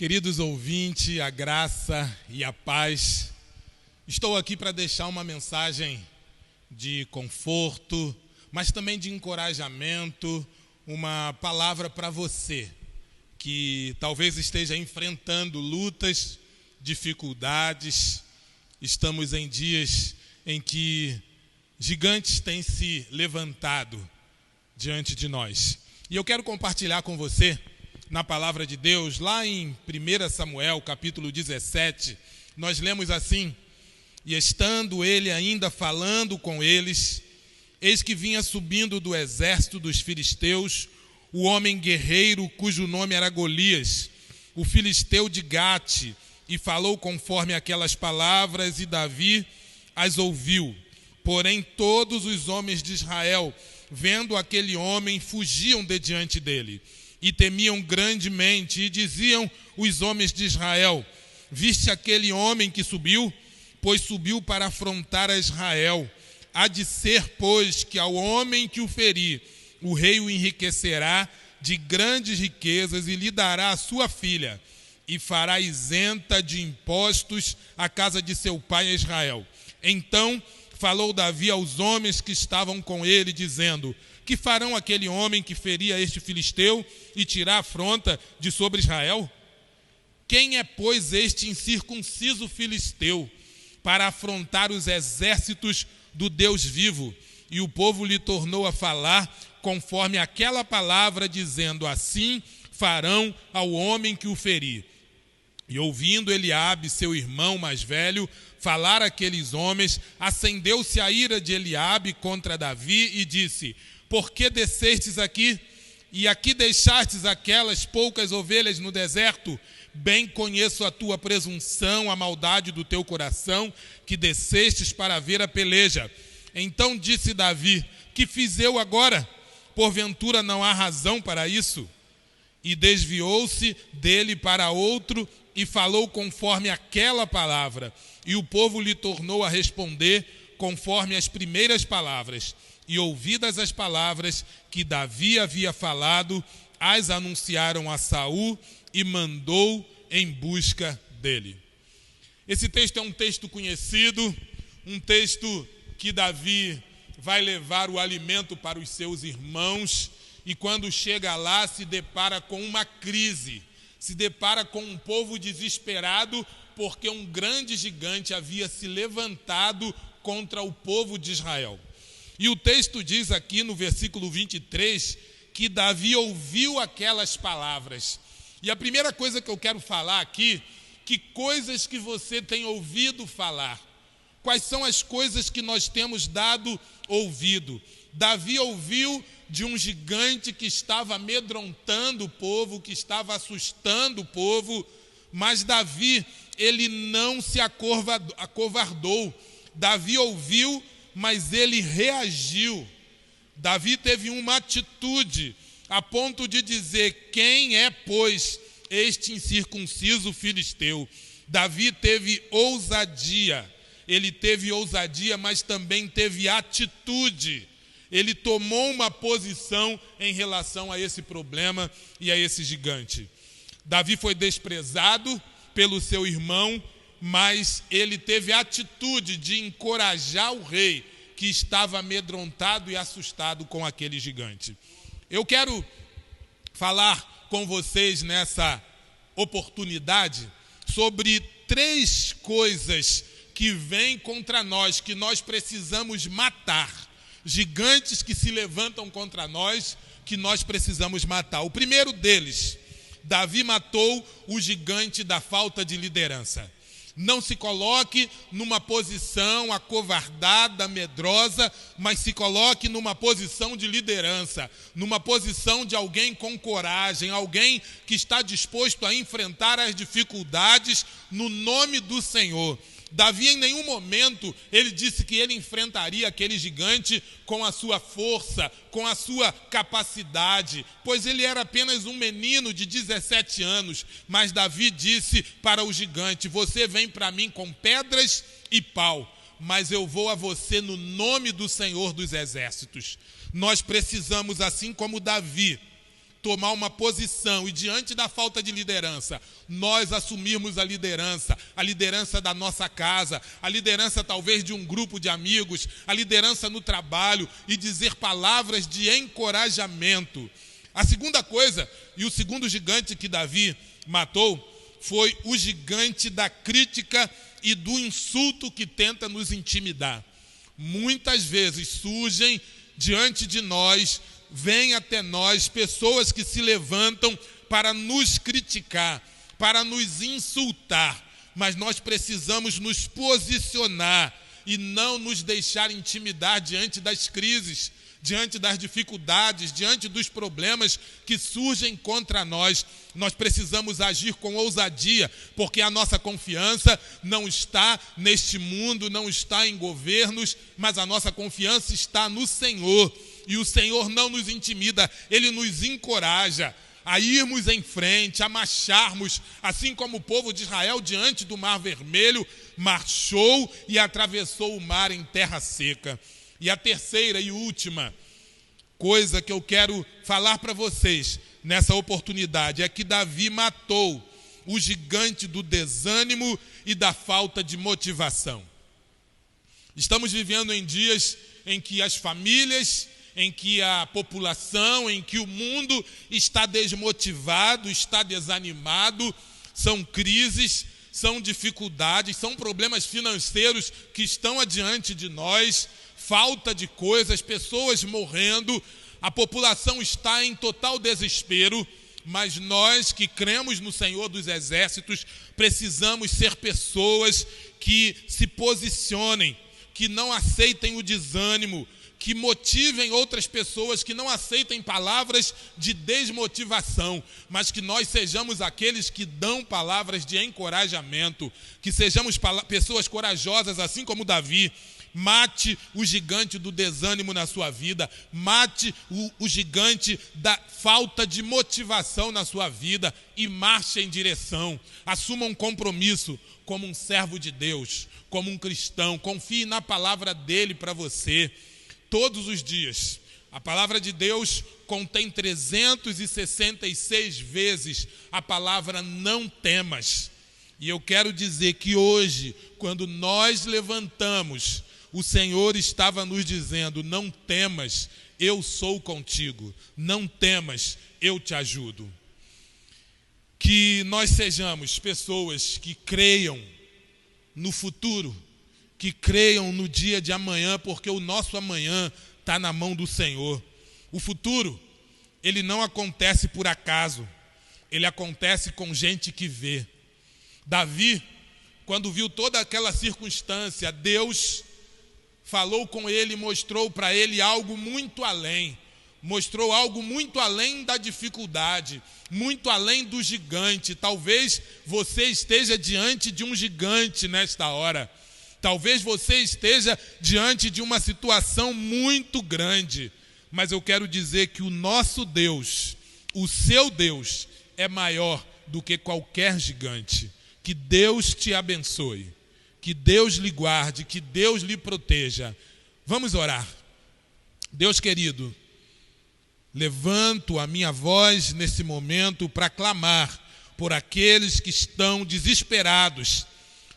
Queridos ouvintes, a graça e a paz. Estou aqui para deixar uma mensagem de conforto, mas também de encorajamento, uma palavra para você que talvez esteja enfrentando lutas, dificuldades. Estamos em dias em que gigantes têm se levantado diante de nós. E eu quero compartilhar com você, na palavra de Deus, lá em 1 Samuel, capítulo 17, nós lemos assim: E estando ele ainda falando com eles, eis que vinha subindo do exército dos filisteus o homem guerreiro cujo nome era Golias, o filisteu de Gate, e falou conforme aquelas palavras, e Davi as ouviu. Porém todos os homens de Israel, vendo aquele homem, fugiam de diante dele, e temiam grandemente, e diziam os homens de Israel: Viste aquele homem que subiu? Pois subiu para afrontar a Israel. Há de ser, pois, que ao homem que o ferir, o rei o enriquecerá de grandes riquezas e lhe dará a sua filha, e fará isenta de impostos a casa de seu pai Israel. Então falou Davi aos homens que estavam com ele, dizendo: Que farão aquele homem que feria este filisteu e tirar a afronta de sobre Israel? Quem é, pois, este incircunciso filisteu para afrontar os exércitos do Deus vivo? E o povo lhe tornou a falar conforme aquela palavra, dizendo: Assim farão ao homem que o ferir. E ouvindo Eliabe, seu irmão mais velho, falar aqueles homens, acendeu-se a ira de Eliabe contra Davi e disse: Por que descestes aqui? E aqui deixastes aquelas poucas ovelhas no deserto? Bem conheço a tua presunção, a maldade do teu coração, que descestes para ver a peleja. Então disse Davi: Que fiz eu agora? Porventura não há razão para isso? E desviou-se dele para outro e falou conforme aquela palavra. E o povo lhe tornou a responder conforme as primeiras palavras. E ouvidas as palavras que Davi havia falado, as anunciaram a Saul e mandou em busca dele. Esse texto é um texto conhecido, um texto que Davi vai levar o alimento para os seus irmãos, e quando chega lá se depara com uma crise, se depara com um povo desesperado, porque um grande gigante havia se levantado contra o povo de Israel. E o texto diz aqui no versículo 23 que Davi ouviu aquelas palavras. E a primeira coisa que eu quero falar aqui, que coisas que você tem ouvido falar? Quais são as coisas que nós temos dado ouvido? Davi ouviu de um gigante que estava amedrontando o povo, que estava assustando o povo, mas Davi, ele não se acovardou. Davi ouviu, mas ele reagiu. Davi teve uma atitude a ponto de dizer: Quem é, pois, este incircunciso filisteu? Davi teve ousadia. Ele teve ousadia, mas também teve atitude. Ele tomou uma posição em relação a esse problema e a esse gigante. Davi foi desprezado pelo seu irmão, mas ele teve a atitude de encorajar o rei, que estava amedrontado e assustado com aquele gigante. Eu quero falar com vocês nessa oportunidade sobre 3 coisas que vêm contra nós, que nós precisamos matar. Gigantes que se levantam contra nós, que nós precisamos matar. O primeiro deles, Davi matou o gigante da falta de liderança. Não se coloque numa posição acovardada, medrosa, mas se coloque numa posição de liderança, numa posição de alguém com coragem, alguém que está disposto a enfrentar as dificuldades no nome do Senhor. Davi, em nenhum momento, ele disse que ele enfrentaria aquele gigante com a sua força, com a sua capacidade, pois ele era apenas um menino de 17 anos. Mas Davi disse para o gigante: Você vem para mim com pedras e pau, mas eu vou a você no nome do Senhor dos Exércitos. Nós precisamos, assim como Davi, tomar uma posição e diante da falta de liderança, nós assumirmos a liderança da nossa casa, a liderança talvez de um grupo de amigos, a liderança no trabalho e dizer palavras de encorajamento. A segunda coisa, e o segundo gigante que Davi matou, foi o gigante da crítica e do insulto que tenta nos intimidar. Muitas vezes surgem diante de nós, vêm até nós pessoas que se levantam para nos criticar, para nos insultar, mas nós precisamos nos posicionar e não nos deixar intimidar diante das crises, diante das dificuldades, diante dos problemas que surgem contra nós. Nós precisamos agir com ousadia, porque a nossa confiança não está neste mundo, não está em governos, mas a nossa confiança está no Senhor. E o Senhor não nos intimida, Ele nos encoraja a irmos em frente, a marcharmos, assim como o povo de Israel diante do Mar Vermelho marchou e atravessou o mar em terra seca. E a terceira e última coisa que eu quero falar para vocês nessa oportunidade é que Davi matou o gigante do desânimo e da falta de motivação. Estamos vivendo em dias em que as famílias, em que a população, em que o mundo está desmotivado, está desanimado, são crises, são dificuldades, são problemas financeiros que estão adiante de nós, falta de coisas, pessoas morrendo, a população está em total desespero, mas nós que cremos no Senhor dos Exércitos, precisamos ser pessoas que se posicionem, que não aceitem o desânimo, que motivem outras pessoas, que não aceitem palavras de desmotivação, mas que nós sejamos aqueles que dão palavras de encorajamento, que sejamos pessoas corajosas, assim como Davi. Mate o gigante do desânimo na sua vida, mate o gigante da falta de motivação na sua vida e marche em direção. Assuma um compromisso como um servo de Deus, como um cristão. Confie na palavra dele para você. Todos os dias, a palavra de Deus contém 366 vezes a palavra não temas. E eu quero dizer que hoje, quando nós levantamos, o Senhor estava nos dizendo: não temas, eu sou contigo. Não temas, eu te ajudo. Que nós sejamos pessoas que creiam no futuro, que creiam no dia de amanhã, porque o nosso amanhã está na mão do Senhor. O futuro, ele não acontece por acaso, ele acontece com gente que vê. Davi, quando viu toda aquela circunstância, Deus falou com ele, mostrou para ele algo muito além. Mostrou algo muito além da dificuldade, muito além do gigante. Talvez você esteja diante de um gigante nesta hora. Talvez você esteja diante de uma situação muito grande, mas eu quero dizer que o nosso Deus, o seu Deus, é maior do que qualquer gigante. Que Deus te abençoe, que Deus lhe guarde, que Deus lhe proteja. Vamos orar. Deus querido, levanto a minha voz nesse momento para clamar por aqueles que estão desesperados,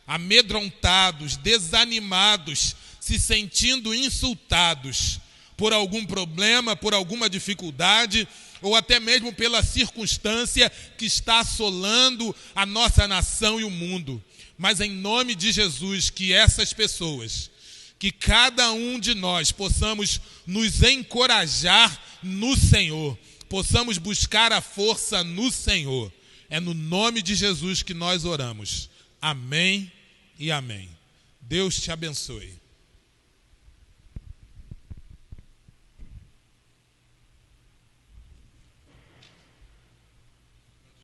amedrontados, desanimados, se sentindo insultados por algum problema, por alguma dificuldade, ou até mesmo pela circunstância que está assolando a nossa nação e o mundo. Mas em nome de Jesus, que essas pessoas, que cada um de nós possamos nos encorajar no Senhor, possamos buscar a força no Senhor. É no nome de Jesus que nós oramos. Amém e amém. Deus te abençoe.